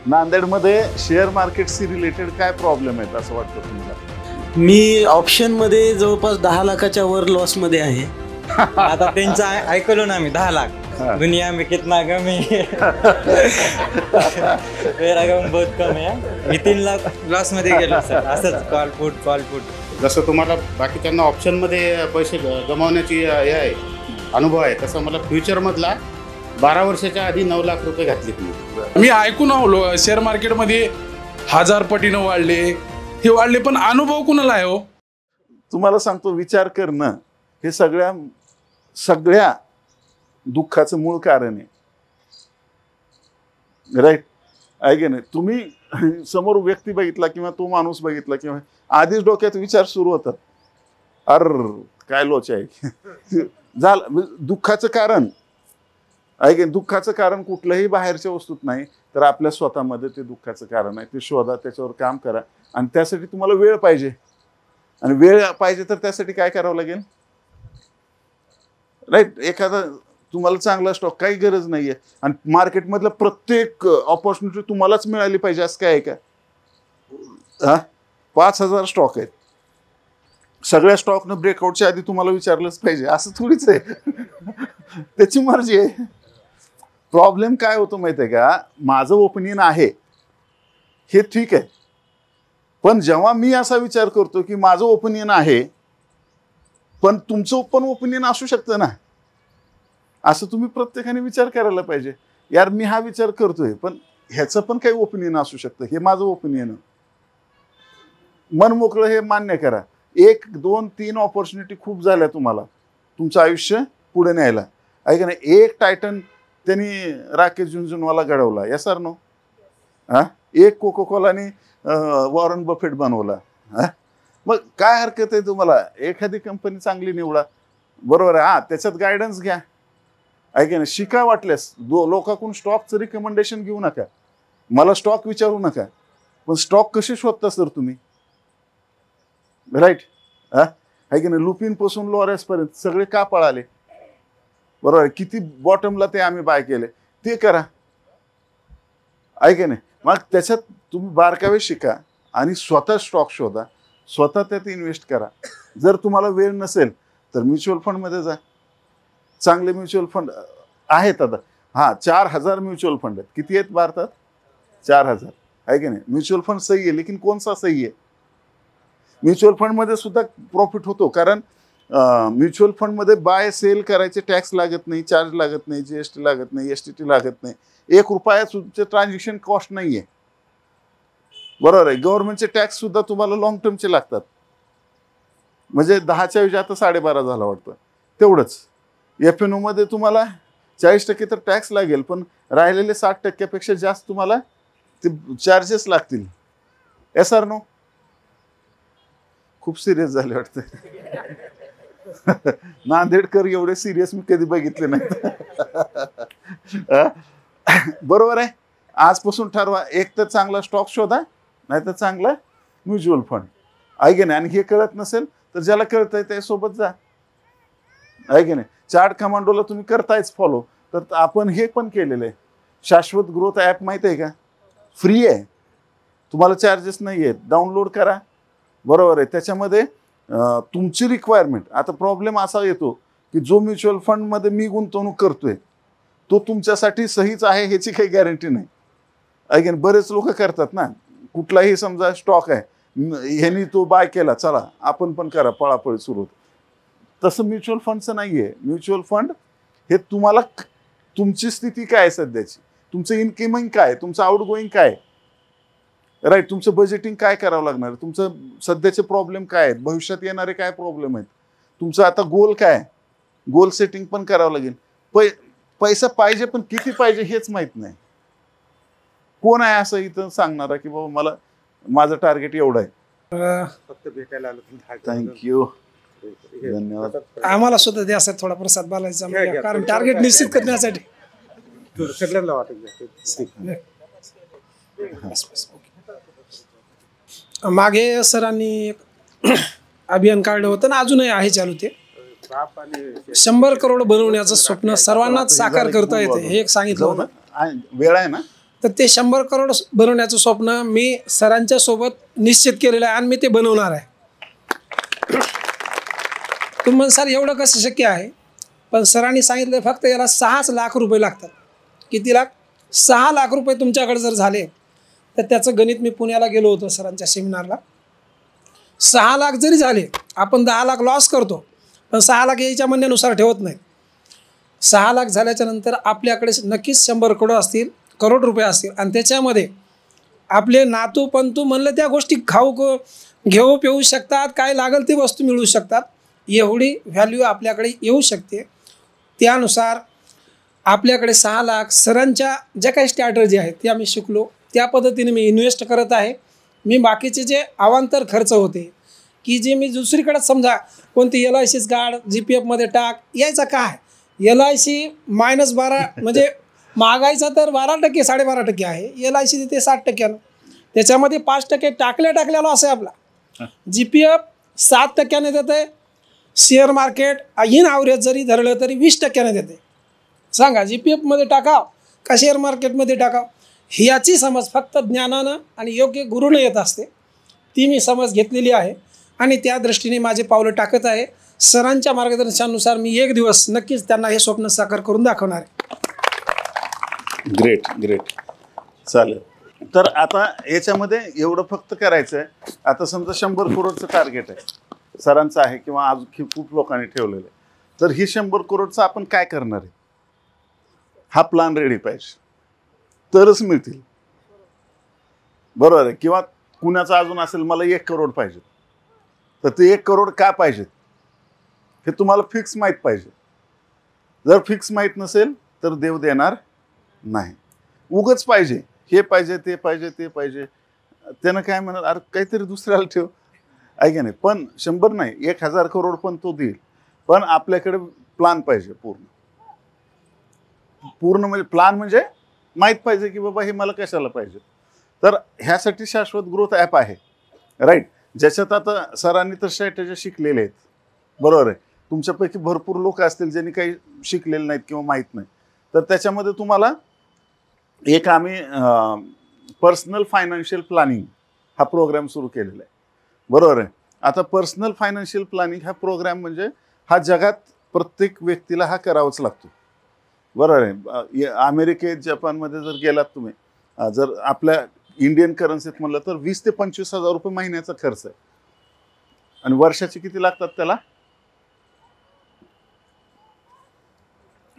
नांदेडमध्ये शेअर मार्केटशी रिलेटेड काय प्रॉब्लेम आहेत असं वाटतं तुम्हाला? मी ऑप्शन मध्ये जवळपास 10 लाखाच्या वर लॉस मध्ये आहे. आता त्यांचं ऐकलो ना मी 10 लाख दुनिया में कितना कम है मेरा कम बहुत कम है. मी 3 लाख लॉस मध्ये गेलो सर. असंच कॉल पुट जसं तुम्हाला बाकीच्यांना ऑप्शनमध्ये पैसे गमावण्याची हे आहे अनुभव आहे, तसं मला फ्युचरमधला 12 वर्षाच्या आधी 9 लाख रुपये घातलेत मी ऐकून आलो शेअर मार्केटमध्ये 1000 पटीनं वाढले, हे वाढले, पण अनुभव कुणाला आहे हो? तुम्हाला सांगतो, विचार करणं हे सगळ्या दुःखाचं मूळ कारण आहे. राईट आहे की नाही? तुम्ही समोर व्यक्ती बघितला किंवा तो माणूस बघितला किंवा आधीच डोक्यात विचार सुरू होतात, अर काय लोच आहे झालं. दुःखाचं कारण आहे की दुःखाचं कारण कुठलंही बाहेरच्या वस्तूत नाही, तर आपल्या स्वतःमध्ये ते दुःखाचं कारण आहे. ते शोधा, त्याच्यावर काम करा. आणि त्यासाठी तुम्हाला वेळ पाहिजे, आणि वेळ पाहिजे तर त्यासाठी काय करावं लागेल? राईट. एखादा तुम्हाला चांगला स्टॉक काही गरज नाहीये, आणि मार्केटमधलं प्रत्येक ऑपॉर्च्युनिटी तुम्हालाच मिळाली पाहिजे असं काय आहे का? 5000 स्टॉक आहेत, सगळ्या स्टॉकनं ब्रेकआउटच्या आधी तुम्हाला विचारलंच पाहिजे असं थोडीच आहे. त्याची मर्जी आहे. प्रॉब्लेम काय होतो माहिती आहे का? माझं ओपिनियन आहे हे ठीक आहे, पण जेव्हा मी असा विचार करतो की माझं ओपिनियन आहे पण तुमचं पण ओपिनियन असू शकतं ना, असं तुम्ही प्रत्येकाने विचार करायला पाहिजे. यार मी हा विचार करतोय पण ह्याचं पण काही ओपिनियन असू शकतं, हे माझं ओपिनियन आहे. मन मोकळं हे मान्य करा. 1 2 3 ऑपॉर्च्युनिटी खूप झाल्या तुम्हाला तुमचं आयुष्य पुढे न्यायला, आहे का नाही? एक टायटन त्यांनी राकेश झुनझुनवाला घडवला, या सर नो. एक कोको कोलाने वॉरन बफेट बनवला. मग काय हरकत आहे तुम्हाला? एखादी कंपनी चांगली निवडा, बरोबर आहे. त्याच्यात गायडन्स घ्या, आहे की नाही? शिका. वाटल्यास लोकांकडून स्टॉकचं रिकमेंडेशन घेऊ नका, मला स्टॉक विचारू नका, पण स्टॉक कसे शोधता सर तुम्ही? राईट. आहे की नाही? लुपिन पासून लॉरेस पर्यंत सगळे का पळाले? बरोबर आहे. किती बॉटमला ते आम्ही बाय केले, ते करा, आहे की नाही? मग त्याच्यात तुम्ही बारकावे शिका आणि स्वतः स्टॉक शोधा, स्वतः त्यात इन्व्हेस्ट करा. जर तुम्हाला वेळ नसेल तर म्युच्युअल फंडमध्ये जा. चांगले म्युच्युअल फंड आहेत आता. 4000 म्युच्युअल फंड आहेत. किती आहेत भारतात? 4000, आहे की नाही? म्युच्युअल फंड सही आहे, लेकिन कोणसा सही आहे? म्युच्युअल फंडमध्ये सुद्धा प्रॉफिट होतो, कारण म्युच्युअल फंडमध्ये बाय सेल करायचे टॅक्स लागत नाही, चार्ज लागत नाही, जीएसटी लागत नाही, एसटीटी लागत नाही, 1 रुपया तुमचे ट्रान्झॅक्शन कॉस्ट नाही आहे, बरोबर आहे. गव्हर्नमेंटचे टॅक्स सुद्धा तुम्हाला लॉंग टर्मचे लागतात, म्हणजे 10च्या ऐवजी आता 12.5 झाला वाटतं, तेवढंच. FNO मध्ये तुम्हाला 40% तर टॅक्स लागेल, पण राहिलेले 60%पेक्षा जास्त तुम्हाला ते चार्जेस लागतील. SR no. खूप सिरियस झाले वाटतं. नांदेडकर एवढे सिरियस मी कधी बघितले नाहीत. बरोबर आहे. आजपासून ठरवा, एक तर चांगला स्टॉक शोधा, नाही तर चांगला म्युच्युअल फंड, आहे की नाही? आणि हे कळत नसेल तर ज्याला कळतंय त्यासोबत जा, आहे की नाही? चार्ट कमांडोला तुम्ही करतायच फॉलो, तर आपण हे पण केलेलं आहे. शाश्वत ग्रोथ ॲप माहिती आहे का? फ्री आहे, तुम्हाला चार्जेस नाही आहेत. डाउनलोड करा, बरोबर आहे. त्याच्यामध्ये तुमची रिक्वायरमेंट. आता प्रॉब्लेम असा येतो की जो म्युच्युअल फंडमध्ये मी गुंतवणूक करतोय तो तुमच्यासाठी सहीच आहे ह्याची काही गॅरंटी नाही, अगेन बरेच लोक करतात ना. कुठलाही समजा स्टॉक आहे, ह्यांनी तो बाय केला, चला आपण पण करा, पळापळी सुरू होते. तसं म्युच्युअल फंडचं नाही आहे. म्युच्युअल फंड हे तुम्हाला तुमची स्थिती काय आहे सध्याची, तुमचं इनकमिंग काय, तुमचं आउटगोईंग काय, राईट, तुमचं बजेटिंग काय करावं लागणार, तुमचं सध्याचे प्रॉब्लेम काय आहेत, भविष्यात येणारे काय प्रॉब्लेम आहेत, तुमचं आता गोल काय, गोल सेटिंग पण करावं लागेल. पैसा पाहिजे, पण किती पाहिजे हेच माहित नाही. कोण आहे असं इथं सांगणारा की बाबा मला माझं टार्गेट एवढं आहे? फक्त भेटायला आलो. थँक्यू, धन्यवाद. आम्हाला सुद्धा द्या सर थोडा प्रसाद बालाजीचा, कारण टार्गेट निश्चित करण्यासाठी. सगळ्यांना वाटत मागे सरांनी एक अभियान काढलं होतं ना, अजूनही आहे चालू. ते 100 करोड बनवण्याचं स्वप्न सर्वांनाच साकार करता येते हे एक सांगितलं होतं. वेळ आहे ना, तर ते 100 करोड बनवण्याचं स्वप्न मी सरांच्या सोबत निश्चित केलेलं आहे आणि मी ते बनवणार आहे. तुम्ही म्हण सर एवढं कसं शक्य आहे, पण सरांनी सांगितलं फक्त याला 6 लाख रुपये लागतात. किती लाख? 6 लाख रुपये तुमच्याकडे जर झाले तर त्याचं गणित, मी पुण्याला गेलो होतो सरांच्या सेमिनारला, 6 लाख जरी झाले, आपण 10 लाख लॉस करतो पण 6 लाख यायच्या म्हणण्यानुसार ठेवत नाही. 6 लाख झाल्याच्या नंतर आपल्याकडे नक्कीच 100 करोड रुपये असतील आणि त्याच्यामध्ये आपले नातू पंतू म्हणलं त्या गोष्टी खाऊ घेऊ पिऊ शकतात, काय लागेल ते वस्तू मिळू शकतात, एवढी व्हॅल्यू आपल्याकडे येऊ शकते. त्यानुसार आपल्याकडे 6 लाख सरांच्या ज्या काही स्ट्रॅटर्जी आहेत त्या मी शिकलो, त्या पद्धतीने मी इन्व्हेस्ट करत आहे. मी बाकीचे जे अवांतर खर्च होते की जे मी दुसरीकडे समजा कोणती LICच काढ, GPFमध्ये टाक, यायचा काय, LIC -12 म्हणजे महागाईचा तर 12% 12.5% आहे, LIC देते 60%. त्याच्यामध्ये 5% टाकल्या लॉस आहे आपला. GPF 7% देते. शेअर मार्केट इन ॲव्हरेज जरी धरलं तरी 20% देते. सांगा GPFमध्ये टाकाव का शेअर मार्केटमध्ये टाकाव, याची समज फक्त ज्ञानानं आणि योग्य गुरुनं येत असते. ती मी समज घेतलेली आहे आणि त्या दृष्टीने माझे पावलं टाकत आहे. सरांच्या मार्गदर्शनानुसार मी एक दिवस नक्कीच त्यांना हे स्वप्न साकार करून दाखवणार आहे. ग्रेट ग्रेट, चालेल. तर आता याच्यामध्ये एवढं फक्त करायचं आहे. आता समजा 100 करोडचं टार्गेट आहे सरांचं आहे किंवा अजून खूप लोकांनी ठेवलेलं आहे, तर ही 100 करोडचं आपण काय करणार आहे, हा प्लॅन रेडी पाहिजे तरच मिळतील. बरोबर आहे. किंवा कुणाचं अजून असेल मला 1 करोड पाहिजे, तर ते 1 करोड का पाहिजेत हे तुम्हाला फिक्स माहीत पाहिजे. जर फिक्स माहीत नसेल तर देव देणार नाही. उगच पाहिजे, हे पाहिजे ते पाहिजे ते पाहिजे, त्यानं काय म्हणणार, अरे काहीतरी दुसऱ्याला ठेव, आहे नाही. पण 100 नाही, 1000 करोड पण तो देईल. पण आपल्याकडे प्लॅन पाहिजे पूर्ण म्हणजे प्लॅन म्हणजे माहीत पाहिजे की बाबा हे मला कशाला पाहिजे. तर ह्यासाठी शाश्वत ग्रोथ ॲप आहे, राईट, ज्याच्यात आता सरांनी तर स्ट्रॅटेजी शिकलेले आहेत. बरोबर आहे. तुमच्यापैकी भरपूर लोक असतील ज्यांनी काही शिकलेले नाहीत किंवा माहीत नाही, तर त्याच्यामध्ये तुम्हाला एक आम्ही पर्सनल फायनान्शियल प्लॅनिंग हा प्रोग्राम सुरू केलेला आहे. बरोबर आहे. आता पर्सनल फायनान्शियल प्लॅनिंग हा प्रोग्राम म्हणजे हा जगात प्रत्येक व्यक्तीला हा करावाच लागतो. बरोबर आहे. अमेरिकेत जपानमध्ये जर गेलात तुम्ही, जर आपल्या इंडियन करन्सीत म्हणलं तर 20 ते 25 हजार रुपये महिन्याचा खर्च आहे आणि वर्षाचे किती लागतात त्याला,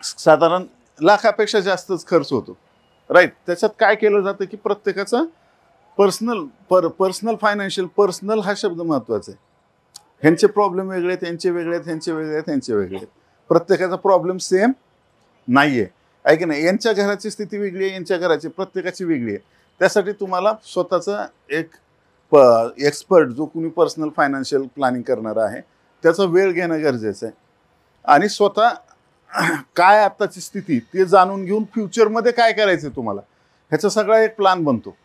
साधारण लाखापेक्षा जास्तच खर्च होतो, राईट. त्याच्यात काय केलं जातं की प्रत्येकाचा पर्सनल फायनान्शियल, पर्सनल हा शब्द महत्त्वाचा आहे. ह्यांचे प्रॉब्लेम वेगळे आहेत, ह्यांचे वेगळे आहेत, ह्यांचे वेगळे आहेत, ह्यांचे वेगळे आहेत. प्रत्येकाचा प्रॉब्लेम सेम नाही आहे, आहे की नाही. यांच्या घराची स्थिती वेगळी आहे, यांच्या घराची, प्रत्येकाची वेगळी आहे. त्यासाठी तुम्हाला स्वतःचा एक एक्सपर्ट जो कुणी पर्सनल फायनान्शियल प्लॅनिंग करणारा आहे त्याचा वेळ घेणं गरजेचं आहे आणि स्वतः काय आत्ताची स्थिती ते जाणून घेऊन फ्युचरमध्ये काय करायचं तुम्हाला ह्याचा सगळा एक प्लॅन बनतो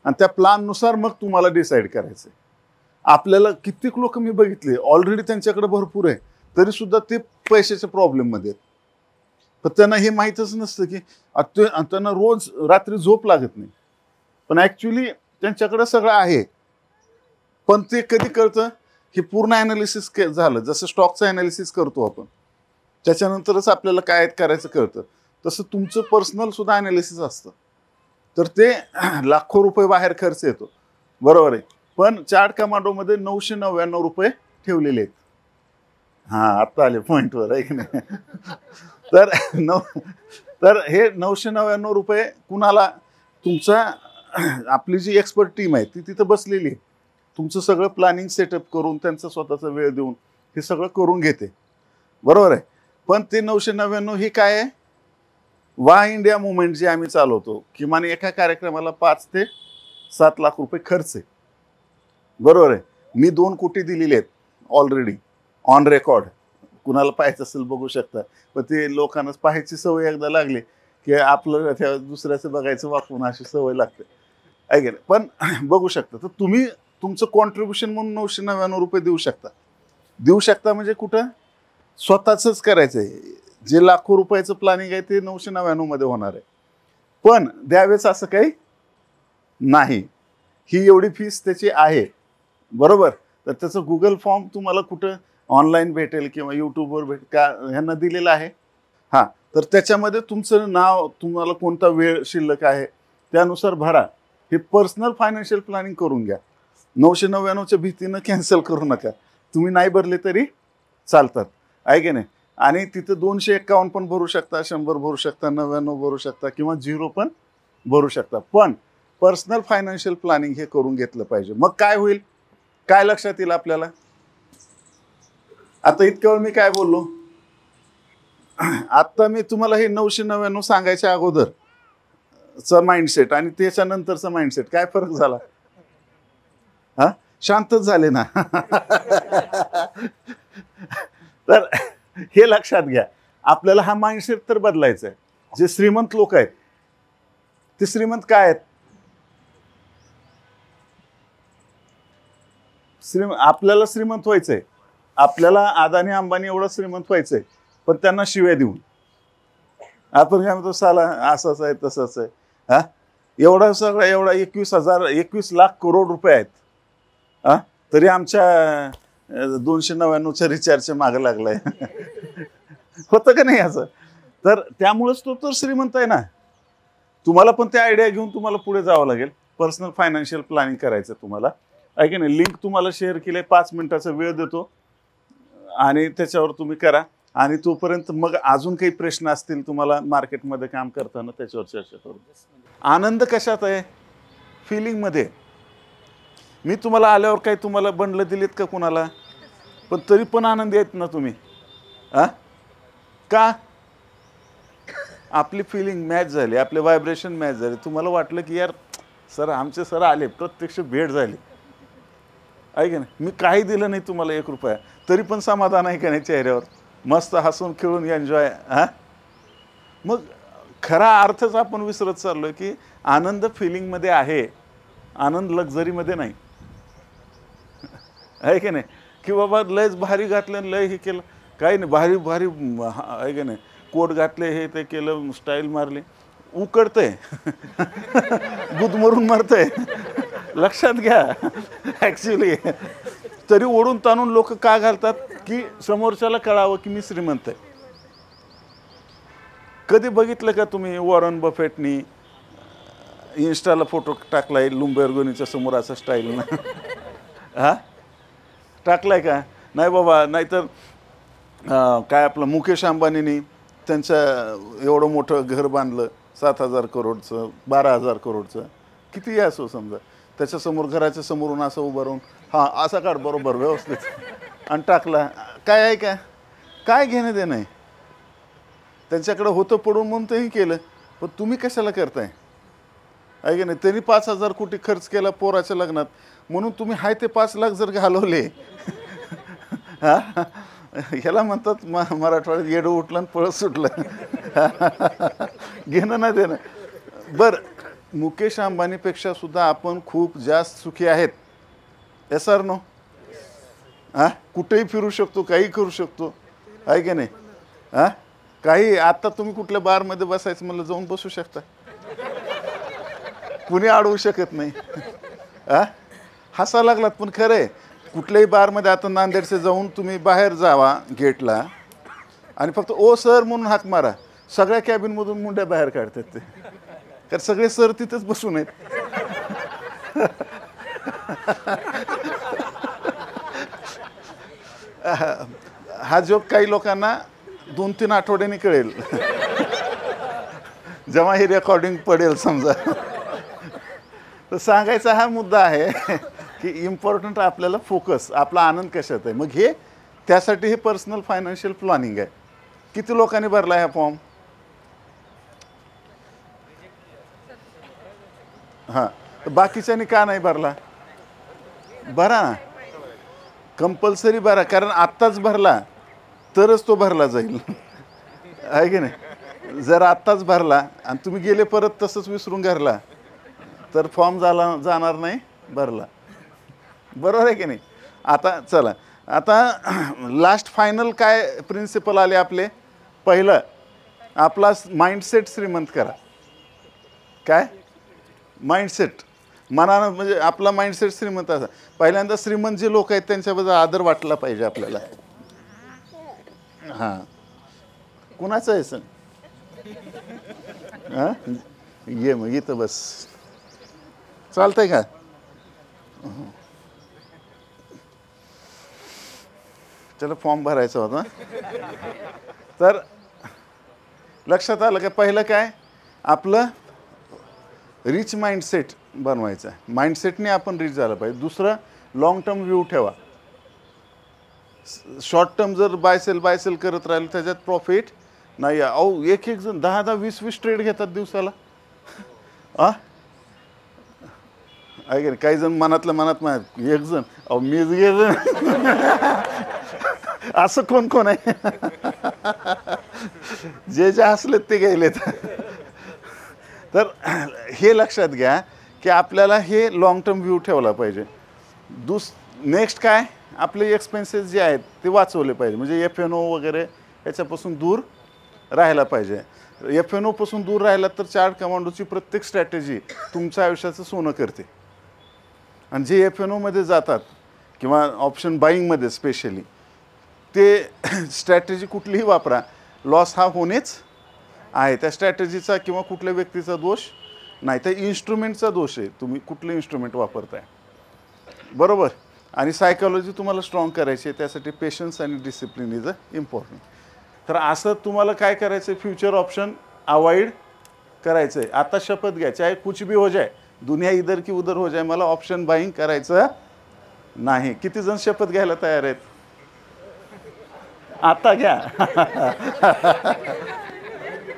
आणि त्या प्लॅननुसार मग तुम्हाला डिसाईड करायचं आहे. आपल्याला कित्येक लोक मी बघितले ऑलरेडी त्यांच्याकडे भरपूर आहे तरीसुद्धा ते पैशाच्या प्रॉब्लेममध्ये आहेत. पण त्यांना हे माहीतच नसतं की त्यांना रोज रात्री झोप लागत नाही, पण ॲक्च्युली त्यांच्याकडे सगळं आहे. पण ते कधी कळतं हे पूर्ण ॲनालिसिस झालं, जसं स्टॉकचं ॲनालिसिस करतो आपण त्याच्यानंतरच आपल्याला काय करायचं कळतं. तसं तुमचं पर्सनल सुद्धा ॲनालिसिस असतं. तर ते लाखो रुपये बाहेर खर्च येतो, बरोबर आहे. पण चार्ट कमांडोमध्ये 999 रुपये ठेवलेले आहेत. हां, आत्ता आले पॉईंटवर, आहे की नाही. तर हे 999 रुपये कुणाला, तुमचा आपली जी एक्सपर्ट टीम आहे ती तिथं बसलेली आहे, तुमचं सगळं प्लॅनिंग सेटअप करून त्यांचा स्वतःचा वेळ देऊन हे सगळं करून घेते, बरोबर आहे. पण ते 999 ही काय आहे, वाह इंडिया मुवमेंट जे आम्ही चालवतो, किमान एका कार्यक्रमाला 5 ते 7 लाख रुपये खर्च आहे, बरोबर आहे. मी 2 कोटी दिलेले आहेत ऑलरेडी ऑन रेकॉर्ड. कुणाला पाहायचं असेल बघू शकता. पण ते लोकांना पाहायची सवय एकदा लागली की आपलं त्या दुसऱ्याचं बघायचं वाकून अशी सवय लागते, ऐक. पण बघू शकता. तर तुम्ही तुमचं कॉन्ट्रीब्युशन म्हणून 999 रुपये देऊ शकता म्हणजे कुठं स्वतःच करायचं आहे. जे लाखो रुपयाचं प्लॅनिंग आहे ते 999 मध्ये होणार आहे. पण द्यावेच असं काही नाही. ही एवढी फीस त्याची आहे, बरोबर. तर त्याचं गुगल फॉर्म तुम्हाला कुठं ऑनलाईन भेटेल किंवा यूट्यूबवर का ह्यांना दिलेलं आहे. हां, तर त्याच्यामध्ये तुमचं नाव, तुम्हाला कोणता वेळ शिल्लक आहे त्यानुसार भरा. हे पर्सनल फायनान्शियल प्लॅनिंग करून घ्या. 999च्या भीतीनं कॅन्सल करू नका. तुम्ही नाही भरले तरी चालतात, आहे की नाही. आणि तिथं 251 पण भरू शकता, 100 भरू शकता, 99 भरू शकता किंवा 0 पण भरू शकता. पण पर्सनल फायनान्शियल प्लॅनिंग हे करून घेतलं पाहिजे. मग काय होईल, काय लक्षात येईल आपल्याला. आता इतक्या वेळ मी काय बोललो, आता मी तुम्हाला हे 999 सांगायच्या अगोदरचा माइंडसेट आणि त्याच्यानंतरचा माइंडसेट काय फरक झाला. हा, शांतच झाले ना. तर हे लक्षात घ्या, आपल्याला हा माइंडसेट तर बदलायचा आहे. जे श्रीमंत लोक आहेत ते श्रीमंत काय आहेत, आपल्याला श्रीमंत व्हायचंय, आपल्याला अदानी अंबानी एवढं श्रीमंत व्हायचंय, पण त्यांना शिव्या देऊन. आपण काय म्हणतो, साला असंच आहे तसंच आहे. हा, एवढा सगळा एवढा 21 लाख करोड रुपये आहेत. हा, तरी आमच्या 299च्या रिचार्जच्या मागे लागलाय. होतं का नाही असं. तर त्यामुळेच तो तर श्रीमंत आहे ना. तुम्हाला पण त्या आयडिया घेऊन तुम्हाला पुढे जावं लागेल. पर्सनल फायनान्शियल प्लॅनिंग करायचं तुम्हाला, आहे की नाही. लिंक तुम्हाला शेअर केली, 5 मिनिटाचा वेळ देतो आणि त्याच्यावर तुम्ही करा. आणि तोपर्यंत मग अजून काही प्रश्न असतील तुम्हाला मार्केटमध्ये काम करताना त्याच्यावर चर्चा करू. आनंद कशात आहे, फिलिंगमध्ये. मी तुम्हाला आल्यावर काही तुम्हाला बंडलं दिलीत का कुणाला, पण तरी पण आनंदी आहेत ना तुम्ही. हा, का, आपली फिलिंग मॅच झाली, आपले व्हायब्रेशन मॅच झाले. तुम्हाला वाटलं की यार सर, आमचे सर आले, प्रत्यक्ष भेट झाली, आहे की नाही. मी काही दिलं नाही तुम्हाला 1 रुपया, तरी पण समाधान आहे का नाही चेहऱ्यावर. मस्त हसून खेळून एन्जॉय. हां, मग खरा अर्थच आपण विसरत चाललोय की आनंद फिलिंगमध्ये आहे, आनंद लक्झरीमध्ये नाही, आहे की नाही. की बाबा लयच भारी घातलं, लय हे केलं, काही नाही, भारी भारी आहे की नाही, कोट घातले, हे ते केलं, स्टाईल मारली, उकडतंय. गुदमरून मरतंय. लक्षात घ्या. ॲक्च्युली तरी ओढून ताणून लोक का घालतात की समोरच्याला कळावं की मी श्रीमंत आहे. कधी बघितलं का तुम्ही वॉरन बफेटनी इन्स्टाला फोटो टाकलाय लुम्बोर्गिनीच्या समोर असं स्टाईलनं. हा, टाकलाय का नाही बाबा. नाहीतर काय आपलं मुकेश अंबानीनी त्यांचं एवढं मोठं घर बांधलं, 7,000 करोडचं, 12,000 करोडचं, किती असो समजा, त्याच्यासमोर घराच्या समोरून असं उभं राहून हां असा काढ बरोबर व्यवस्थित आणि टाकला. काय आहे का, काय घेणं देणं आहे. त्यांच्याकडं होतं पडून म्हणून तेही केलं, पण तुम्ही कशाला करताय, आहे की नाही. त्यांनी 5,000 कोटी खर्च केला पोराच्या लग्नात, म्हणून तुम्ही हाय ते 5 लाख जर घालवले, हा, ह्याला म्हणतात मराठवाड्यात येडं उठलं आणि पळत सुटलं. घेणं नाही देणं. बरं, मुकेश अंबानीपेक्षा सुद्धा आपण खूप जास्त सुखी आहेत. Yes or no. हां, कुठेही फिरू शकतो, काही करू शकतो, आहे की नाही. हां, काही आता तुम्ही कुठल्या बारमध्ये बसायचं म्हणलं जाऊन बसू शकता, कुणी अडवू शकत नाही. हां, हसा लागलात, पण खरं आहे. कुठल्याही बारमध्ये आता नांदेडचे जाऊन तुम्ही बाहेर जावा गेटला आणि फक्त ओ सर म्हणून हाक मारा, सगळ्या कॅबिनमधून मुंड्या बाहेर काढतात ते, कारण सगळे सर तिथेच बसून आहेत. हा जोक काही लोकांना 2-3 आठवड्यांनी कळेल, जेव्हा ही रेकॉर्डिंग पडेल समजा. तर सांगायचा हा मुद्दा आहे की इम्पॉर्टंट आपल्याला फोकस, आपला आनंद कशात आहे. मग हे त्यासाठी हे पर्सनल फायनान्शियल प्लॅनिंग आहे. किती लोकांनी भरला हा फॉर्म. हां, बाकीच्यांनी का नाही भरला. भरा ना, कंपल्सरी भरा, कारण आत्ताच भरला तरच तो भरला जाईल, आहे की नाही. जर आत्ताच भरला आणि तुम्ही गेले परत तसंच विसरून घरला तर फॉर्म जाणार नाही भरला, बरोबर आहे की नाही. आता चला, आता लास्ट फायनल काय प्रिन्सिपल आले आपले. पहिलं, आपला माइंडसेट श्रीमंत करा. काय माइंडसेट, मनानं म्हणजे आपला माइंडसेट श्रीमंत असा. पहिल्यांदा श्रीमंत जे लोक आहेत त्यांच्याबद्दल आदर वाटला पाहिजे आपल्याला. हां, कुणाचं आहे सण? हां, ये मग इथं बस, चालतंय का? चला, फॉर्म भरायचा होता. तर लक्षात आलं का? पहिलं काय, आपलं रिच माइंडसेट बनवायचं आहे. माइंडसेटने आपण रिच झालं पाहिजे. दुसरं, लॉंग टर्म व्ह्यू ठेवा. शॉर्ट टर्म जर बायसेल करत राहिलं त्याच्यात प्रॉफिट नाही. अहो, एक जण 10 20 ट्रेड घेतात दिवसाला. ऐक, काही जण मनात एक जण, अहो मीच घे असं कोण आहे? जे असलेत ते गेलेत. तर हे लक्षात घ्या की आपल्याला हे लॉंग टर्म व्ह्यू ठेवला पाहिजे. नेक्स्ट काय, आपले एक्सपेन्सेस जे आहेत ते वाचवले पाहिजे. म्हणजे FNO वगैरे याच्यापासून दूर राहायला पाहिजे. FNO पासून दूर राहिला तर चार्ट कमांडोची प्रत्येक स्ट्रॅटेजी तुमच्या आयुष्याचं सोनं करते. आणि जे FNOमध्ये जातात किंवा ऑप्शन बाईंगमध्ये स्पेशली, ते स्ट्रॅटेजी कुठलीही वापरा, लॉस हा होणेच आहे. त्या स्ट्रॅटेजीचा किंवा कुठल्या व्यक्तीचा दोष नाही, त्या इन्स्ट्रुमेंटचा दोष आहे. तुम्ही कुठलं इन्स्ट्रुमेंट वापरताय, बरोबर. आणि सायकॉलॉजी तुम्हाला स्ट्रॉंग करायची आहे, त्यासाठी पेशन्स आणि डिसिप्लिन इज इम्पॉर्टंट. तर असं तुम्हाला काय करायचं आहे, फ्युचर ऑप्शन अवॉइड करायचं आहे. आता शपथ घ्या, चाहे कुछ भी हो जाए, दुनिया इधर की उधर हो जाए, मला ऑप्शन बाईंग करायचं नाही. किती जण शपथ घ्यायला तयार आहेत? आता घ्या.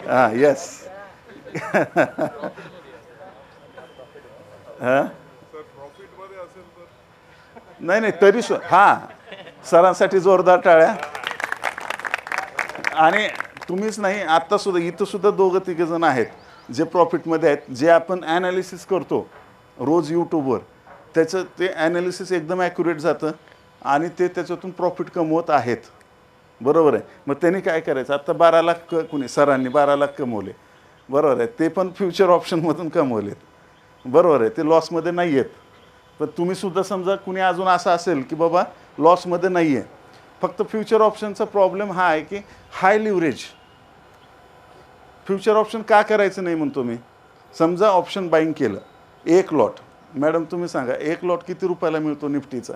हां, येस. हां, नाही तरी हां, सरांसाठी जोरदार टाळ्या. आणि तुम्हीच नाही, आत्तासुद्धा इथंसुद्धा 2-3 जण आहेत जे प्रॉफिटमध्ये आहेत. जे आपण ॲनालिसिस करतो रोज यूट्यूबवर, त्याचं ते ॲनालिसिस एकदम ॲक्युरेट जातं आणि ते त्याच्यातून प्रॉफिट कमवत आहेत, बरोबर आहे. मग त्यांनी काय करायचं, आत्ता 12 लाख कुणी सरांनी 12 लाख कमवले, बरोबर आहे. ते पण फ्युचर ऑप्शनमधून कमवलेत, बरोबर आहे. ते लॉसमध्ये नाही आहेत. पण तुम्हीसुद्धा समजा कुणी अजून असं असेल की बाबा लॉसमध्ये नाही आहे, फक्त फ्युचर ऑप्शनचा प्रॉब्लेम हा आहे की हाय लिव्हरेज. फ्युचर ऑप्शन का करायचं नाही म्हणतो मी. समजा ऑप्शन बाईंग केलं 1 लॉट, मॅडम तुम्ही सांगा 1 लॉट किती रुपयाला मिळतो निफ्टीचा?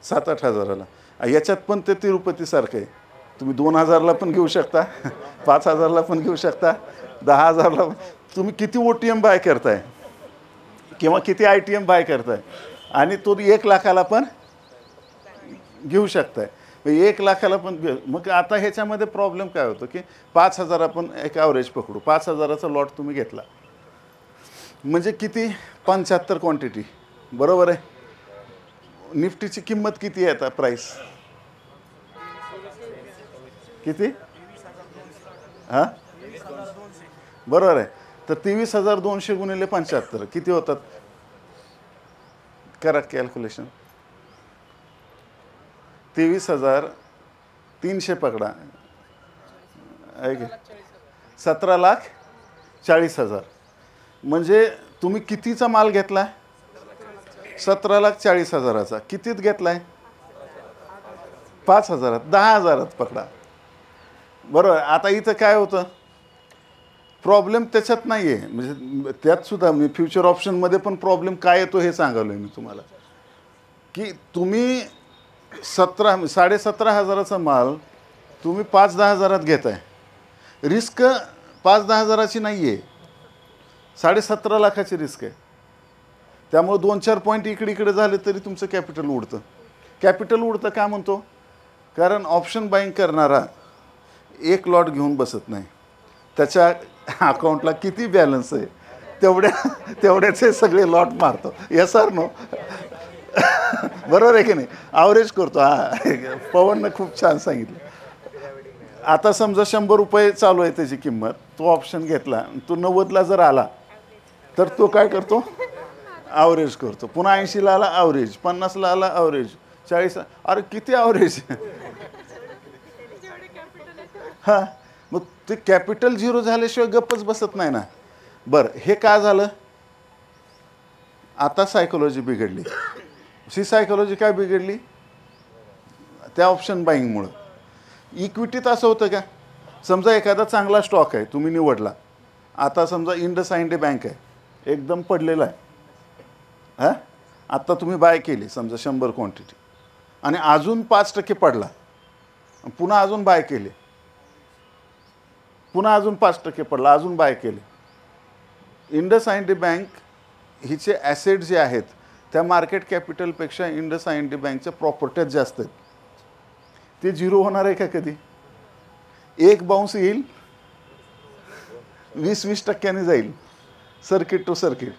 7-8 हजाराला. याच्यात पण ते तिरुपतीसारखं आहे. तुम्ही 2000ला पण घेऊ शकता, 5000ला पण घेऊ शकता, 10,000ला. तुम्ही किती OTM बाय करताय किंवा किती ITM बाय करताय, आणि तो 1 लाखाला पण घेऊ शकताय. 1 लाखाला पण मग आता ह्याच्यामध्ये प्रॉब्लेम काय होतो की 5000 आपण एक ॲव्हरेज पकडू, 5000चा लॉट तुम्ही घेतला म्हणजे किती, 75 क्वांटिटी, बरोबर आहे. निफ्टीची किंमत किती आहे आता, प्राईस किती? हां, बरोबर आहे. तर 23,200 गुणिले 75 किती होतात? करा कॅल्क्युलेशन. 23,300 पकडा, आहे की 17,40,000. म्हणजे तुम्ही कितीचा माल घेतला? 17,40,000चा. कितीत घेतलाय? 5,000, 10,000 पकडा, बरोबर. आता इथं काय होतं, प्रॉब्लेम त्याच्यात नाही आहे. म्हणजे त्यात सुद्धा मी फ्युचर ऑप्शनमध्ये पण प्रॉब्लेम काय येतो हे सांगालो आहे मी तुम्हाला, की तुम्ही 17,500चा माल तुम्ही 5-10 हजारात घेताय. रिस्क 5-10 हजाराची नाही आहे, 17.5 लाखाची रिस्क आहे. त्यामुळे 2-4 पॉईंट इकडे झाले तरी तुमचं कॅपिटल उडतं. कॅपिटल उडतं का म्हणतो, कारण ऑप्शन बाईंग करणारा 1 लॉट घेऊन बसत नाही. त्याच्या अकाउंटला किती बॅलन्स आहे तेवढ्याचे सगळे लॉट मारतो. येस सर नो, बरोबर आहे की नाही. ॲव्हरेज करतो. हां, पवननं खूप छान सांगितलं. आता समजा 100 रुपये चालू आहे त्याची किंमत, तो ऑप्शन घेतला, तो 90ला जर आला तर तो काय करतो, ॲव्हरेज करतो. पुन्हा 80ला आला ॲव्हरेज, 50ला आला ॲव्हरेज, 40. अरे किती ॲव्हरेज. हां, मग ते कॅपिटल झिरो झाल्याशिवाय गप्पच बसत नाही ना. बरं, हे का झालं? आता सायकोलॉजी बिघडली. ही सायकोलॉजी काय बिघडली? त्या ऑप्शन बाईंगमुळं. इक्विटीत असं होतं का, समजा एखादा चांगला स्टॉक आहे तुम्ही निवडला, आता समजा इंडसइंड बँक आहे, एकदम पडलेला आहे, हां, आत्ता तुम्ही बाय केली समजा 100 क्वांटिटी आणि अजून 5% पडला, पुन्हा अजून बाय केले, पुन्हा अजून 5% पडला, अजून बाय केले. इंडसइंड बँक हिचे ॲसेट जे आहेत त्या मार्केट कॅपिटलपेक्षा इंडसइंड बँकच्या प्रॉपर्ट्याच जास्त आहेत. ते झिरो होणार आहे का कधी? एक बाउन्स येईल, 20% जाईल, सर्किट टू सर्किट,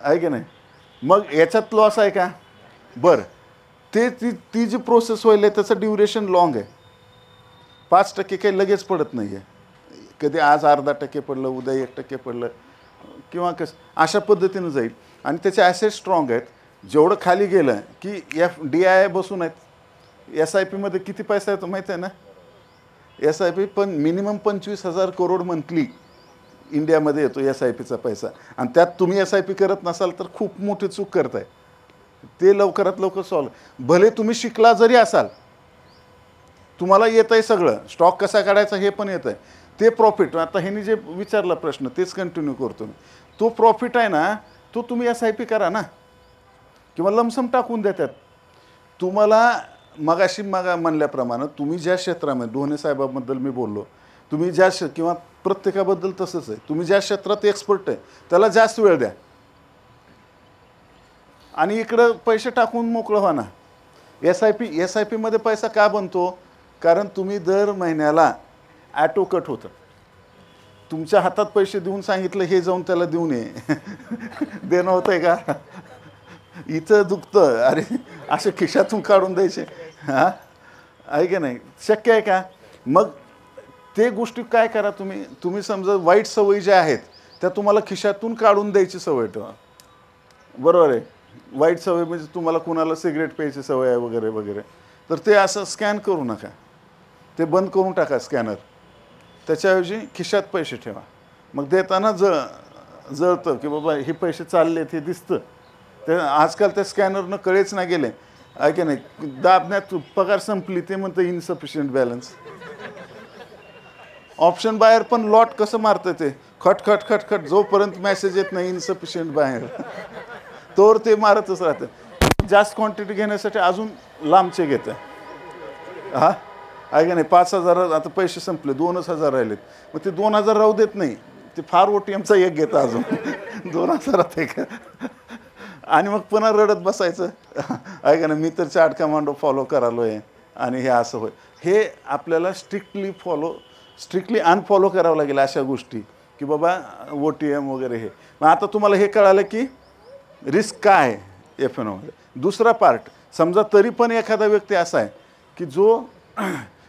आहे की नाही? मग याच्यात लॉस आहे का? बरं, ती जी प्रोसेस होईल त्याचं ड्युरेशन लॉंग आहे. 5% काही लगेच पडत नाही आहे. कधी आज अर्धा टक्के पडलं, उद्या 1% पडलं किंवा कसं, अशा पद्धतीनं जाईल. आणि त्याचे ॲसेट स्ट्रॉंग आहेत. जेवढं खाली गेलं की DII बसून आहेत. SIP मध्ये किती पैसा येतो माहीत आहे ना? SIP पण मिनिमम 25,000 करोड मंथली इंडियामध्ये येतो SIPचा पैसा. आणि त्यात तुम्ही SIP करत नसाल तर खूप मोठी चूक करताय. ते लवकरात लवकर सॉल्व. भले तुम्ही शिकला जरी असाल, तुम्हाला येत आहे सगळं, स्टॉक कसा काढायचा हे पण येत आहे, ते प्रॉफिट. आता ह्यांनी जे विचारला प्रश्न तेच कंटिन्यू करतो मी. तो प्रॉफिट आहे ना, तो तुम्ही SIP करा ना, किंवा लमसम टाकून देतात तुम्हाला. मगाशी म्हणल्याप्रमाणे तुम्ही ज्या क्षेत्रामध्ये, ढोणे साहेबाबद्दल मी बोललो, तुम्ही ज्या किंवा प्रत्येकाबद्दल तसंच आहे, तुम्ही ज्या क्षेत्रात एक्सपर्ट आहे त्याला जास्त वेळ द्या आणि इकडं पैसे टाकून मोकळं व्हा ना. SIP मध्ये पैसा का बनतो? कारण तुम्ही दर महिन्याला ॲटो कट होतं. तुमच्या हातात पैसे देऊन सांगितलं हे जाऊन त्याला देऊन ये, देणं होतंय का? इथं दुखतं, अरे असे खिशातून काढून द्यायचे, हां, आहे की नाही? शक्य आहे का? मग ते गोष्टी काय करा तुम्ही समजा वाईट सवयी ज्या आहेत त्या तुम्हाला खिशातून काढून द्यायची सवय ठेवा. बरोबर आहे? वाईट सवय म्हणजे तुम्हाला कुणाला सिगरेट प्यायची सवय आहे वगैरे वगैरे, तर ते असं स्कॅन करू नका, ते बंद करून टाका स्कॅनर. त्याच्याऐवजी खिशात पैसे ठेवा. मग देताना जळतं की बाबा हे पैसे चाललेत हे दिसतं. ते आजकाल त्या स्कॅनरनं कळेच नाही गेले, आहे की नाही? दाबण्यात पगार संपली ते म्हणतं इनसफिशियंट बॅलन्स. ऑप्शन बाहेर पण लॉट कसं मारतं ते, खट खट खट खट, जोपर्यंत मेसेज येत नाही इनसफिशियंट बाहेर तोवर ते मारतच राहतं. जास्त क्वांटिटी घेण्यासाठी अजून लांबचे घेतं, हां, आहे का नाही? 5,000 आता पैसे संपले, 2,000 राहिलेत, मग ते 2,000 राहू देत नाही, ते फार OTMचा एक घेतं अजून 2,000 एक, आणि मग पुन्हा रडत बसायचं, आहे का नाही? मी तर चार्ट कमांडो फॉलो करालो आहे आणि हे असं होय. हे आपल्याला स्ट्रिक्टली अनफॉलो करावं लागेल अशा गोष्टी, की बाबा OTM वगैरे हे. मग आता तुम्हाला हे कळालं की रिस्क काय आहे FNOमध्ये. दुसरा पार्ट, समजा तरी पण एखादा व्यक्ती असा आहे की जो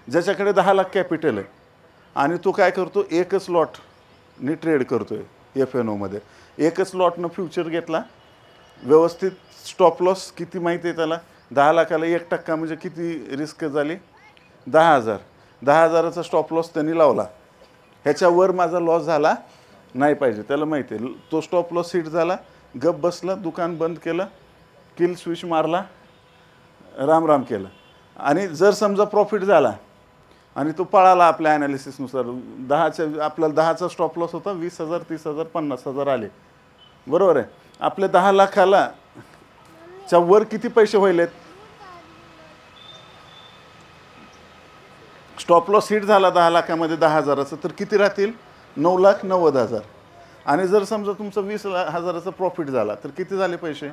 ज्याच्याकडे 10 लाख कॅपिटल आहे आणि तो काय करतो, एकच लॉटनी ट्रेड करतो आहे FNOमध्ये. एकच लॉटनं फ्युचर घेतला, व्यवस्थित स्टॉप लॉस किती माहिती आहे त्याला, 10 लाखाला 1% म्हणजे किती रिस्क झाली, 10,000. 10,000चा स्टॉप लॉस त्यांनी लावला, ह्याच्यावर माझा लॉस झाला नाही पाहिजे, त्याला माहिती आहे. तो स्टॉप लॉस हिट झाला, गप बसला, दुकान बंद केलं, किल स्विच मारला, राम राम केलं. आणि जर समजा प्रॉफिट झाला आणि तो पळाला आपल्या ॲनालिसिसनुसार, 10च्या आपल्याला 10चा स्टॉप लॉस होता, 20,000 30,000 50,000 आले, बरोबर आहे? आपल्या 10 लाखाला च्या वर किती पैसे व्हायलेत? स्टॉप लॉस हिट झाला 10 लाखामध्ये 10,000चं, तर किती राहतील? 9,90,000. आणि जर समजा तुमचा 20,000चा प्रॉफिट झाला तर किती झाले पैसे?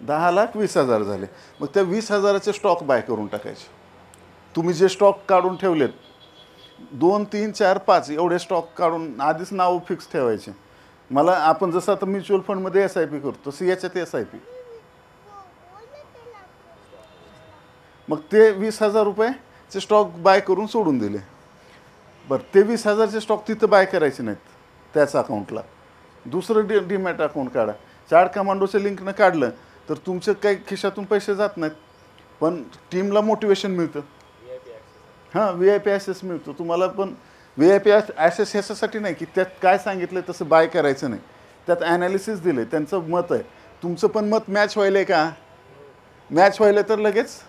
10,20,000 झाले. मग त्या 20,000चे स्टॉक बाय करून टाकायचे. तुम्ही जे स्टॉक काढून ठेवलेत 2, 3, 4, 5 एवढे स्टॉक काढून आधीच नाव फिक्स ठेवायचे. मला आपण जसं आता म्युच्युअल फंडमध्ये SIP करतो तसं याच्यात SIP. मग ते 20,000 रुपयेचे स्टॉक बाय करून सोडून दिले. बरं, ते 20,000चे स्टॉक तिथं बाय करायचे नाहीत त्याच अकाउंटला, दुसरं डीमॅट अकाउंट काढा. चार्ट कमांडोच्या लिंकनं काढलं तर तुमच्या काही खिशातून पैसे जात नाहीत, पण टीमला मोटिवेशन मिळतं. हां VIP ॲसेस मिळतो तुम्हाला. पण VIP ॲसेस ह्याच्यासाठी नाही की त्यात काय सांगितलं तसं बाय करायचं नाही. त्यात ॲनालिसिस दिले, त्यांचं मत आहे. तुमचं पण मत मॅच व्हायलं आहे का? मॅच व्हायलं तर लगेच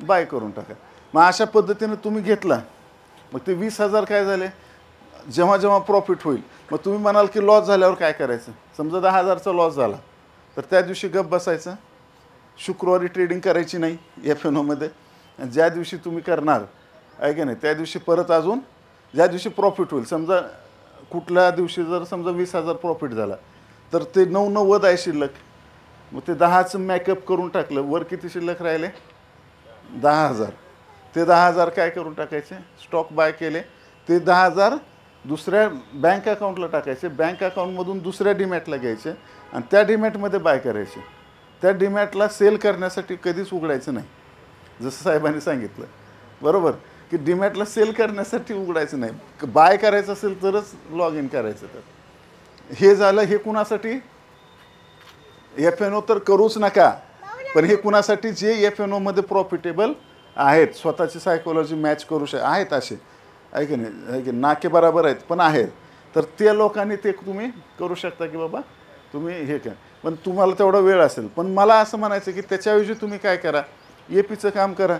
बाय करून टाका. मग अशा पद्धतीनं तुम्ही घेतला, मग ते 20,000 काय झाले, जेव्हा जेव्हा प्रॉफिट होईल मग तुम्ही म्हणाल की लॉस झाल्यावर काय करायचं. समजा 10,000चा लॉस झाला तर त्या दिवशी गप्प बसायचं, शुक्रवारी ट्रेडिंग करायची नाही FNOमध्ये. आणि ज्या दिवशी तुम्ही करणार आहे की नाही त्या दिवशी परत अजून ज्या दिवशी प्रॉफिट होईल, समजा कुठल्या दिवशी जर समजा 20,000 प्रॉफिट झाला तर ते 9,90 आहे शिल्लक, मग ते 10चं मॅकअप करून टाकलं, वर किती शिल्लक राहिले 10,000. ते 10,000 काय करून टाकायचे, स्टॉक बाय केले, ते 10,000 दुसऱ्या बँक अकाउंटला टाकायचे, बँक अकाउंटमधून दुसऱ्या डीमॅटला घ्यायचे आणि त्या डीमॅटमध्ये बाय करायचे. त्या डीमॅटला सेल करण्यासाठी कधीच उघडायचं नाही, जसं साहेबांनी सांगितलं बरोबर, की डीमॅटला सेल करण्यासाठी उघडायचं नाही, बाय करायचं असेल तरच लॉग इन करायचं. तर हे झालं. हे कुणासाठी, FNO तर करूच नका, पण हे कुणासाठी जे FNOमध्ये प्रॉफिटेबल आहेत, स्वतःची सायकोलॉजी मॅच करू आहेत असे आहे की नाही, आहे की नाके बराबर आहेत पण आहेत, तर त्या लोकांनी ते तुम्ही करू शकता की बाबा तुम्ही हे काय. पण तुम्हाला तेवढा वेळ असेल. पण मला असं म्हणायचं की त्याच्याऐवजी तुम्ही काय करा, APचं काम करा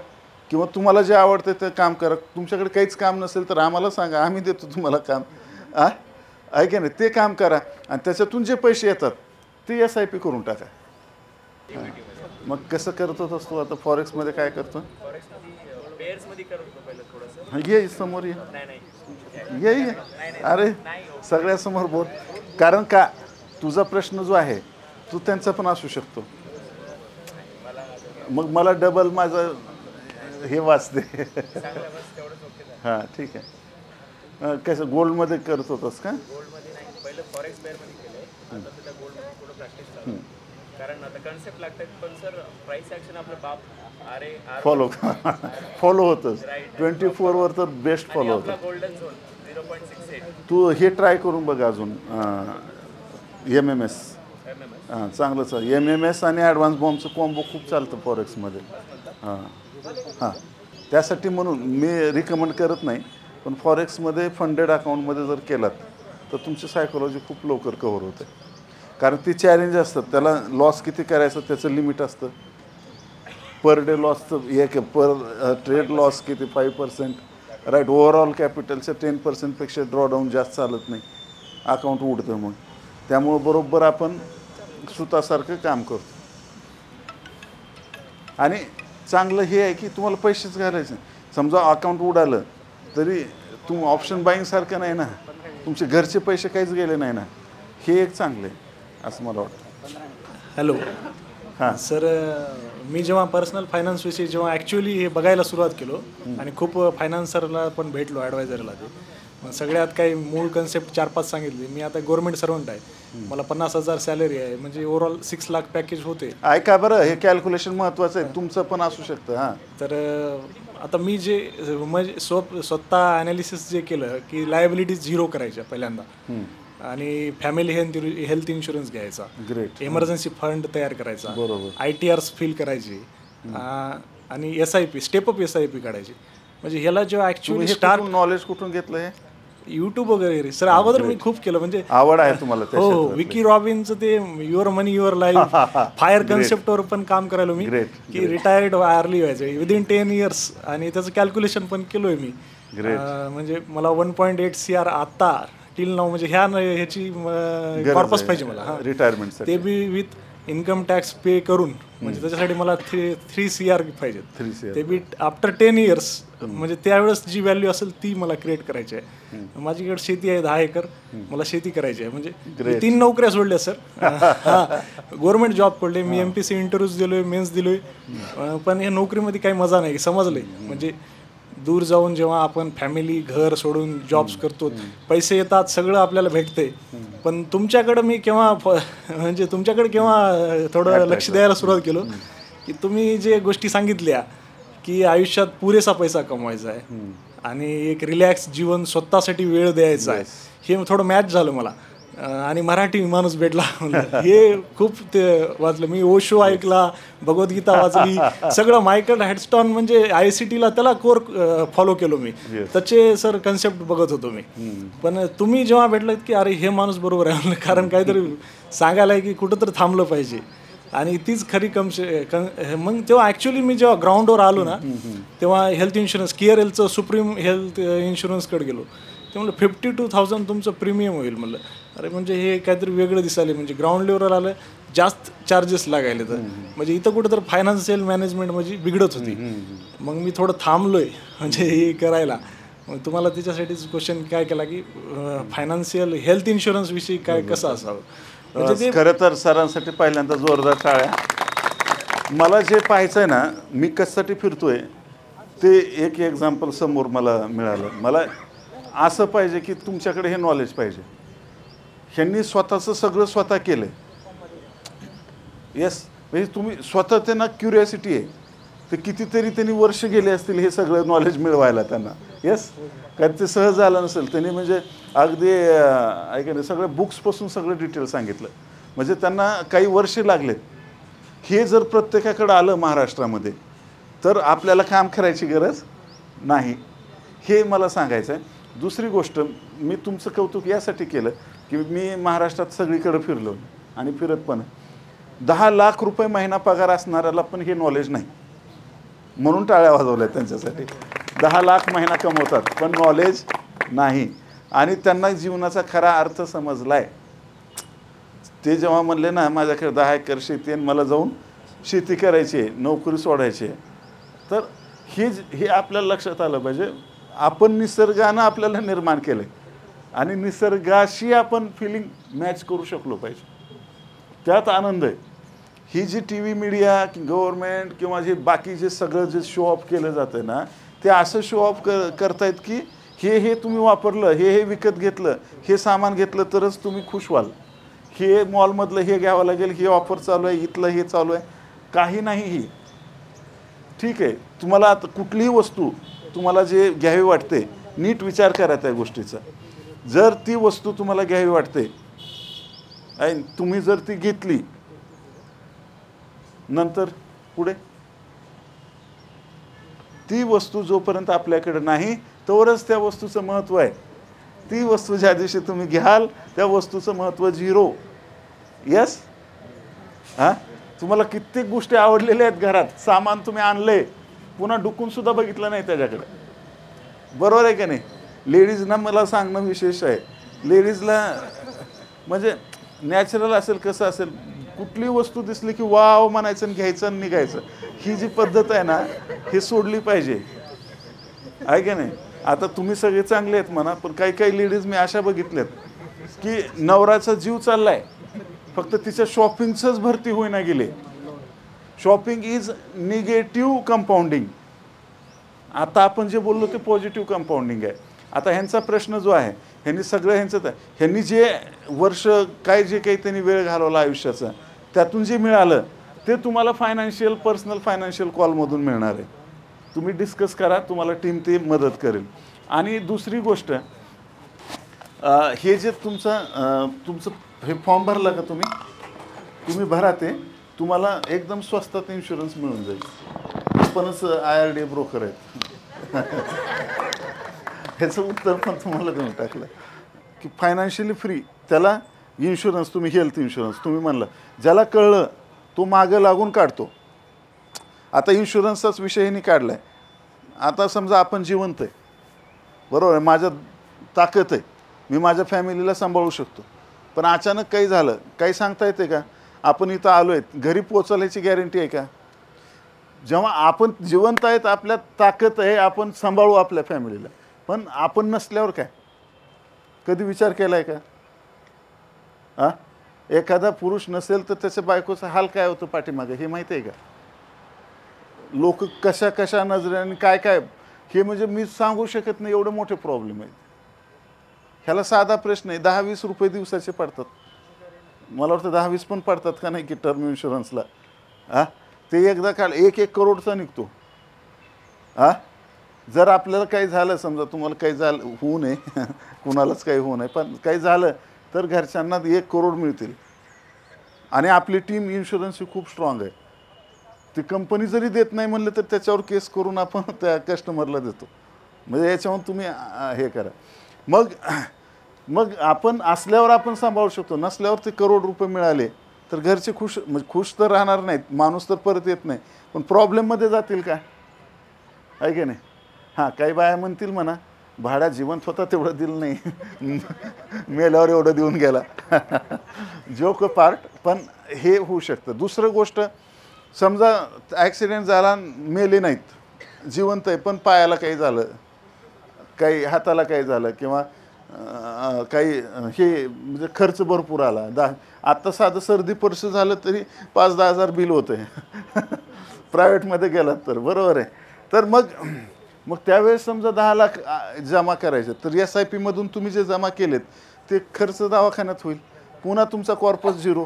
किंवा तुम्हाला जे आवडतं ते काम करा. तुमच्याकडे काहीच काम नसेल तर आम्हाला सांगा, आम्ही देतो तुम्हाला काम. आहे की नाही, ते काम करा आणि त्याच्यातून जे पैसे येतात ते SIP करून टाका. मग कसं करतो असतो आता फॉरेक्समध्ये काय करतो, ये समोर ये, अरे सगळ्यासमोर बोल. कारण का तुझा प्रश्न जो आहे तू त्यांचा पण असू शकतो. मग मला डबल माझं हे वाचते. हां ठीक आहे. कसं गोल्डमध्ये करत होतस का? कारण आता कन्सेप्ट लागतात पण सर प्राइस ऍक्शन आपलं बाप फॉलो होतंच 24वर तर बेस्ट फॉलो होतं. गोल्डन झोन 0.68 तू हे ट्राय करून बघ अजून. MMS हां चांगलंच आहे. MMS आणि ॲडव्हान्स बॉम्बचं कॉम्बो खूप चालतं फॉरेक्समध्ये. हां त्यासाठी म्हणून मी रिकमेंड करत नाही, पण फॉरेक्समध्ये फंडेड अकाउंटमध्ये जर केलात तर तुमची सायकोलॉजी खूप लवकर कव्हर होते. कारण ती चॅलेंज असतात, त्याला लॉस किती करायचं त्याचं लिमिट असतं. पर डे लॉसचं एक पर ट्रेड लॉस किती 5% राईट. ओव्हरऑल कॅपिटलच्या 10%पेक्षा ड्रॉडाऊन जास्त चालत नाही, अकाउंट उडतं. मग त्यामुळं बरोबर आपण सुतासारखं काम करतो. आणि चांगलं हे आहे की तुम्हाला पैसेच घालायचे. समजा अकाउंट उडालं तरी ऑप्शन बाईंगसारखं नाही ना, तुमचे घरचे पैसे काहीच गेले नाही ना, हे एक चांगलं आहे असं मला वाटतं. हॅलो. हां सर मी जेव्हा पर्सनल फायनान्सविषयी जेव्हा ॲक्च्युअली हे बघायला सुरुवात केलो आणि खूप फायनान्सरला पण भेटलो, ॲडवायझरला, ते मग सगळ्यात काही मूळ कन्सेप्ट 4-5 सांगितले. मी आता गव्हर्नमेंट सर्वंट आहे, मला 50,000 सॅलरी आहे, म्हणजे ओव्हरऑल 6 लाख पॅकेज होते. ऐका बरं, हे कॅल्क्युलेशन महत्त्वाचं आहे, तुमचं पण असू शकतं. हां तर आता मी जे म्हणजे स्वतः ॲनालिसिस जे केलं की लायबिलिटीज 0 करायच्या पहिल्यांदा, आणि फॅमिली हेल्थ इन्शुरन्स घ्यायचा, ग्रेट, इमर्जन्सी फंड तयार करायचा, बरोबर, ITRs फिल करायचे, आणि SIP स्टेप अप SIP काढायची. म्हणजे ह्याला जेव्हा ॲक्च्युअली स्टार्ट नॉलेज कुठून घेतलं हे? यूट्यूब वगैरे सर. अगोदर मी खूप केलं, म्हणजे आवड आहे तुम्हाला. हो, विकी रॉबिनचं ते your money your life fire कन्सेप्टवर पण काम करायलो मी, की रिटायर्ड अर्ली व्हायचं विदिन 10 years, आणि त्याचं कॅल्क्युलेशन पण केलोय मी. म्हणजे मला 1.8 CR आता टिल नाव, म्हणजे ह्याची कॉर्पस पाहिजे मला रिटायरमेंट, ते बी विथ इन्कम टॅक्स पे करून. म्हणजे त्याच्यासाठी मला 3 CR पाहिजेत, ते बी आफ्टर 10 years. म्हणजे त्यावेळेस जी व्हॅल्यू असेल ती मला क्रिएट करायची आहे. माझ्याकडे शेती आहे 10 एकर, मला शेती करायची आहे. म्हणजे 3 नोकऱ्या सोडल्या सर. हां गव्हर्नमेंट जॉब पडले, मी MPC इंटरव्ह्यूज दिलोय, मेन्स दिलोय, पण या नोकरीमध्ये काही मजा नाही समजले. म्हणजे दूर जाऊन जेव्हा आपण फॅमिली घर सोडून जॉब्स करतो, पैसे येतात, सगळं आपल्याला भेटते, पण तुमच्याकडं मी केव्हा म्हणजे तुमच्याकडे केव्हा थोडं लक्ष द्यायला सुरुवात केलो, की तुम्ही जे गोष्टी सांगितल्या की आयुष्यात पुरेसा पैसा कमवायचा आहे आणि एक रिलॅक्स जीवन स्वतःसाठी वेळ द्यायचा आहे, हे थोडं मॅच झालं मला. आणि मराठी माणूस भेटला म्हणलं. हे खूप ते वाचलं मी. ओशो ऐकला, भगवद्गीता वाचली, सगळं. मायकल हॅडस्टॉन म्हणजे ICTला त्याला कोर फॉलो केलो मी. त्याचे सर कन्सेप्ट बघत होतो मी. पण तुम्ही जेव्हा भेटलात की अरे हे माणूस बरोबर आहे म्हणलं, कारण काहीतरी सांगायला आहे की कुठं तर थांबलं पाहिजे. आणि तीच खरी मग तेव्हा ॲक्च्युली मी जेव्हा ग्राउंडवर आलो ना, तेव्हा हेल्थ इन्शुरन्स KRLचं सुप्रीम हेल्थ इन्शुरन्सकडे गेलो. ते म्हणलं 52,000 तुमचं प्रीमियम होईल म्हणलं. अरे म्हणजे हे काहीतरी वेगळं दिसायला, म्हणजे ग्राउंड लेवलवर आलं जास्त चार्जेस लागायले. तर म्हणजे इथं कुठं तर फायनान्शियल मॅनेजमेंट म्हणजे बिघडत होती. मग मी थोडं थांबलोय म्हणजे हे करायला. मग तुम्हाला त्याच्यासाठीच क्वेश्चन काय केला की फायनान्शियल हेल्थ इन्शुरन्स विषयी काय कसं असावं. म्हणजे खरं तर सरांसाठी पहिल्यांदा जोरदार टाळ्या. मला जे पाहायचं आहे ना, मी कशासाठी फिरतोय ते एक एक्झाम्पल समोर मला मिळालं. मला असं पाहिजे की तुमच्याकडे हे नॉलेज पाहिजे. ह्यांनी स्वतःचं सगळं स्वतः केलं. येस, म्हणजे तुम्ही स्वतः त्यांना क्युरिओसिटी आहे, तर कितीतरी त्यांनी वर्ष गेले असतील हे सगळं नॉलेज मिळवायला त्यांना. येस, कारण ते सहज झालं नसेल. त्यांनी म्हणजे अगदी ऐका नाही, सगळ्या बुक्सपासून सगळं डिटेल सांगितलं. म्हणजे त्यांना काही वर्ष लागलेत. हे जर प्रत्येकाकडे आलं महाराष्ट्रामध्ये तर आपल्याला काम करायची गरज नाही, हे मला सांगायचं आहे. दुसरी गोष्ट, मी तुमचं कौतुक यासाठी केलं की मी महाराष्ट्रात सगळीकडे फिरलो आणि फिरत पण 10 लाख रुपये महिना पगार असणाऱ्याला पण हे नॉलेज नाही, म्हणून टाळ्या वाजवल्या त्यांच्यासाठी. 10 लाख महिना कमवतात पण नॉलेज नाही. आणि त्यांना जीवनाचा खरा अर्थ समजलाय. ते जेव्हा म्हणले ना माझ्याकडे 10 एकर शेती आणि मला जाऊन शेती करायची आहे, नोकरी सोडायची आहे, तर हे आपल्याला लक्षात आलं पाहिजे. आपण निसर्गानं आपल्याला निर्माण केलं आणि निसर्गाशी आपण फिलिंग मॅच करू शकलो पाहिजे, त्यात आनंद आहे. ही जी TV मीडिया गव्हर्नमेंट किंवा जे बाकी जे सगळं जे शो ऑफ केलं जातं ना, ते असं शो ऑफ करतायत की हे तुम्ही वापरलं, हे विकत घेतलं, हे सामान घेतलं तरच तुम्ही खुश व्हाल. हे मॉलमधलं हे घ्यावं लागेल, हे ऑफर चालू आहे, इथलं हे चालू आहे. काही नाही. ही ठीक आहे, तुम्हाला आता कुठलीही वस्तू तुम्हाला जे घ्यावी वाटते, नीट विचार करा त्या गोष्टीचा. जर ती वस्तू तुम्हाला घ्यावी वाटते आणि तुम्ही जर ती घेतली, नंतर पुढे ती वस्तू जोपर्यंत आपल्याकडे नाही तोवरच त्या वस्तूचं महत्त्व आहे. ती वस्तू ज्या दिवशी तुम्ही घ्याल त्या वस्तूचं महत्त्व 0. यस, हां, तुम्हाला कित्येक गोष्टी आवडलेल्या आहेत घरात, सामान तुम्ही आणले, पुन्हा डुकून सुद्धा बघितलं नाही त्याच्याकडे. बरोबर आहे का नाही? लेडीजना मला सांगणं विशेष आहे. लेडीजला म्हणजे नॅचरल असेल कसं असेल, कुठली वस्तू दिसली की वाव म्हणायचं आणि घ्यायचं आणि निघायचं. ही जी पद्धत आहे ना, हे सोडली पाहिजे, आहे का नाही? आता तुम्ही सगळे चांगले आहेत म्हणा, पण काही काही लेडीज मी अशा बघितल्यात की नवऱ्याचा जीव चाललाय, फक्त तिच्या शॉपिंगचंच भरती होईना गेले. Shopping is negative compounding. आता आपण जे बोललो ते पॉझिटिव्ह कंपाऊंडिंग आहे. आता ह्यांचा प्रश्न जो आहे, ह्यांनी सगळं ह्यांनी जे वर्ष काय जे काही त्यांनी वेळ घालवला आयुष्याचा, त्यातून जे मिळालं ते तुम्हाला पर्सनल फायनान्शियल कॉलमधून मिळणार आहे. तुम्ही डिस्कस करा, तुम्हाला टीम ते मदत करेल. आणि दुसरी गोष्ट, हे जे तुमचं हे फॉर्म भरला का तुम्ही भरा, ते तुम्हाला एकदम स्वस्तात इन्शुरन्स मिळून जाईल. आपणच IRDA ब्रोकर आहेत. ह्याचं उत्तर पण तुम्हाला देऊन टाकलं की फायनान्शियली फ्री. त्याला इन्शुरन्स, तुम्ही हेल्थ इन्शुरन्स तुम्ही म्हणलं, ज्याला कळलं तो मागं लागून काढतो. आता इन्शुरन्सचाच विषयही काढला आहे. आता समजा आपण जिवंत आहे, बरोबर आहे, माझ्या ताकद आहे, मी माझ्या फॅमिलीला सांभाळू शकतो, पण अचानक काही झालं, काही सांगता येते का? आपण इथं आलो आहेत, घरी पोचायची गॅरंटी आहे का? जेव्हा आपण जिवंत आहेत, आपल्यात ताकद आहे, आपण सांभाळू आपल्या फॅमिलीला, पण आपण नसल्यावर काय? कधी विचार केला आहे का? हां, एखादा पुरुष नसेल तर त्याच्या बायकोचा हाल काय होतं पाठीमागे, हे माहिती आहे का? लोक कशा नजरेने काय हे म्हणजे मी सांगू शकत नाही, एवढे मोठे प्रॉब्लेम आहेत. ह्याला साधा प्रश्न आहे, 10-20 रुपये दिवसाचे पडतात. मला वाटतं 10-20 पण पडतात का नाही की टर्म इन्शुरन्सला. हां, ते एकदा काढ 1-1 करोडचा निघतो. हां, जर आपल्याला काही झालं, समजा तुम्हाला काही झालं, होऊ नये, कुणालाच काही होऊ नये, पण काही झालं तर घरच्यांना 1 करोड मिळतील. आणि आपली टीम इन्शुरन्सची खूप स्ट्रॉंग आहे. ती कंपनी जरी देत नाही म्हणलं तर त्याच्यावर केस करून आपण त्या कस्टमरला देतो. म्हणजे याच्यावरून तुम्ही हे करा. मग आपण असल्यावर आपण सांभाळू शकतो, नसल्यावर ते करोड रुपये मिळाले तर घरचे खुश, म्हणजे खुश तर राहणार नाहीत, माणूस तर परत येत नाही, पण प्रॉब्लेममध्ये जातील का, आहे की नाही. हां, काही बाया म्हणतील म्हणा भाड्या जिवंत होता तेवढं दिलं नाही, मेल्यावर एवढं देऊन गेला. जोक पार्ट, पण हे होऊ शकतं. दुसरं गोष्ट, समजा ॲक्सिडेंट झाला, मेले नाहीत, जिवंत आहे, पण पायाला काही झालं, काही हाताला काही झालं, किंवा काही हे म्हणजे खर्च भरपूर आला. आत्ता साधं सर्दी पर्स झालं तरी 5-10 हजार बिल होतं आहे प्रायव्हेटमध्ये गेलात तर, बरोबर आहे. तर मग त्यावेळेस समजा 10 लाख जमा करायचे, तर SIP-मधून तुम्ही जे जमा केलेत ते खर्च दवाखान्यात होईल. पुन्हा तुमचा कॉर्पस झिरो,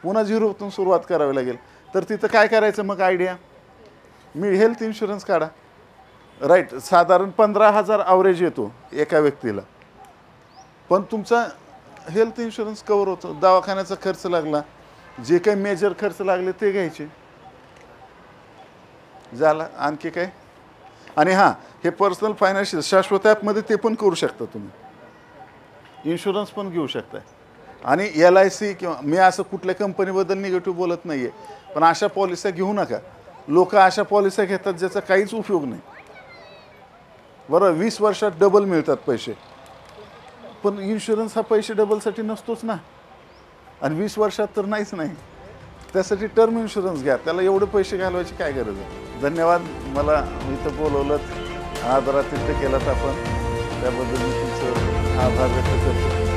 पुन्हा झिरोतून सुरुवात करावी लागेल. तर तिथं काय करायचं मग आयडिया, मी हेल्थ इन्शुरन्स काढा. राईट, साधारण 15,000 ॲव्हरेज येतो एका व्यक्तीला, पण तुमचा हेल्थ इन्शुरन्स कवर होतो. दवाखान्याचा खर्च लागला, जे काही मेजर खर्च लागले ते घ्यायचे, झाला. आणखी काय. आणि हां, हे पर्सनल फायनान्शियल शाश्वत ॲपमध्ये ते पण करू शकता तुम्ही, इन्शुरन्स पण घेऊ शकता. आणि LIC किंवा, मी असं कुठल्या कंपनीबद्दल निगेटिव्ह बोलत नाही आहे, पण अशा पॉलिस्या घेऊ नका. लोक अशा पॉलिस्या घेतात ज्याचा काहीच उपयोग नाही. बरं, 20 वर्षात डबल मिळतात पैसे, पण इन्शुरन्स हा पैसे डबलसाठी नसतोच ना, आणि 20 वर्षात तर नाहीच नाही. त्यासाठी टर्म इन्शुरन्स घ्या, त्याला एवढे पैसे घालवायची काय गरज आहे. धन्यवाद, मला इथं बोलवलं, आदरातिथ्य केलात आपण, त्याबद्दल मी तुमचं आभार व्यक्त करतो.